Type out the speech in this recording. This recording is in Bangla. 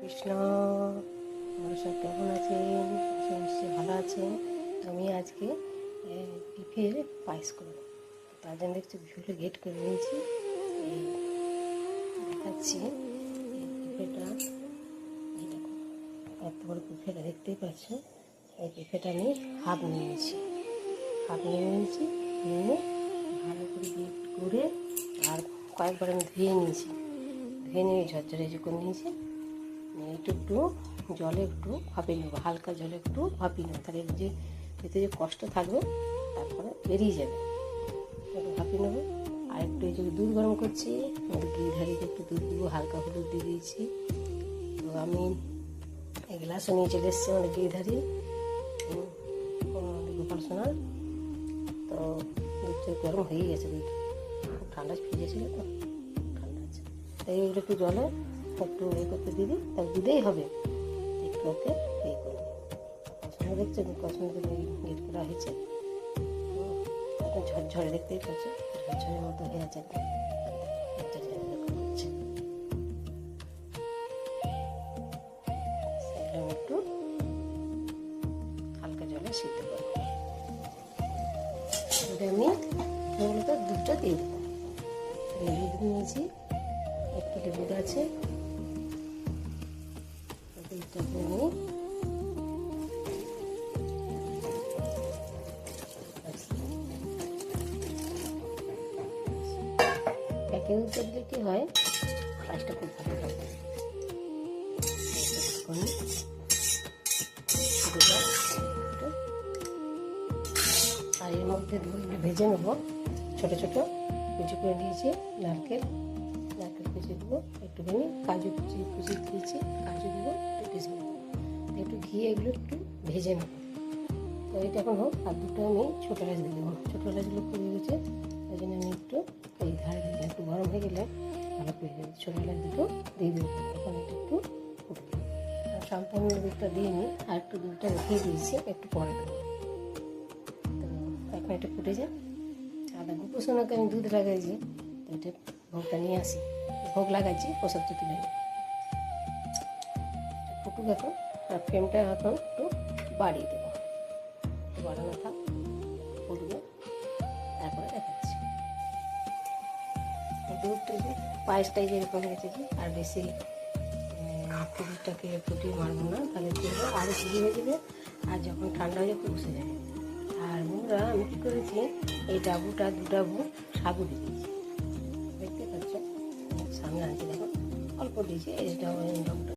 কৃষ্ণ। আমরা সব কেমন আছেন? নিশ্চয়ই ভালো আছেন। আমি আজকে পিঠের পায়েস করবো। তার জন্য একটু ঝুলে গেট করে নিয়েছি। এই দেখাচ্ছি এই পিঠেটা। এই দেখো, এত বড় পিঠেটা দেখতেই পাচ্ছ। এই পিঠেটা আমি হাফ নিয়েছি, নিয়ে ভালো করে গেট করে আর কয়েকবার আমি ধুয়ে নিয়েছি। নিয়ে ঝরঝরে করে নিয়েছি। একটু জলে একটু ভাপিয়ে নেবো, হালকা জলে একটু ভাপিয়ে নেবো, তাহলে যে এতে যে কষ্ট থাকবে তারপরে বেরিয়ে যাবে। ভাপিয়ে নেবো। আর একটু এই যে দুধ গরম করছি, ঘি ধারিতে একটু দুধ দেবো, হালকা হলুদ দিয়ে দিয়েছি। তো আমি এই গ্লাসও নিয়ে চলে এসেছি আমাদের ঘি ধারি গোপাল সোনার। তো দুধটা গরম হয়ে গেছে, দুধ খুব ঠান্ডা ফ্রিজে ছিল তো, ঠান্ডা আছে। তাই এগুলো একটু জলে একটু করতে দিবি, তার দুধেই হবে। একটু ওকে করবো। পছন্দ দেখছো পছন্দ করে গেট করা হয়েছে। এখন ঝরঝরে দেখতেই পাচ্ছ, ঝরঝরের মতো হয়ে আছে। একটু হালকা জলে সিদ্ধ করবো। আমি মূলত দুধটা দিয়ে দেবো। দুধ নিয়েছি, একটু দুধ আছে, দুধটাকে আমি প্যাকে দুধটা দিলে কী হয়, পায়েসটা খুব ভালো লাগে। আর এর মধ্যে ভেজে নেবো। ছোটো ছোটো কুচি করে দিয়েছি নারকেল কুচি দেবো, একটুখানি কাজু কুচি দিয়েছি, কাজু দেবো, একটু কিশমিশ দেবো, একটু ঘি, এগুলো একটু ভেজে নেবো। তো এটা এখন হোক। আর দুটো আমি ছোটো এলাচ দিয়ে দেবো, ছোটো এলাচগুলো পুড়ে গেছে, ওই জন্য আমি একটু এই ধারে দিলে একটু গরম হয়ে গেলে ভালো পেয়ে যাবে। ছোটো এলাচ দুটো দিয়ে দেবো, এখন এটা একটু ফুটবে। সম্পূর্ণ দুধটা দিয়ে নিই, আর একটু দুধটা রেখে দিয়েছি, একটু পরে দেবো। তো এখন এটা ফুটে যায়। আদা গোপোষণাকে আমি দুধ লাগাইছি, তো এটা ভোগটা নিয়ে আসি, ভোগ লাগাইছি, প্রসাদটা তুলে ফুটুক এখন। আর ফ্লেমটা এখন একটু বাড়িয়ে দেবো, বাড়ানো থাক, ফুটবে, তারপরে দেখাচ্ছি। দুধটা পায়েসটাই যেরকম রেখেছি, আর বেশি দুধটাকে ফুটিয়ে মারবো না, তাহলে কী হবে, আরও ঘি হয়ে যাবে। আর যখন ঠান্ডা হয়ে যাবে বসে যাবে। আর বন্ধুরা, আমি কী করেছি, এই ডাবুটা 2 ডাবু সাবু দিয়ে দিয়েছি, দেখতে পাচ্ছ সামনে আনছি, দেখো অল্প দিয়েছি। এই ডাবুটা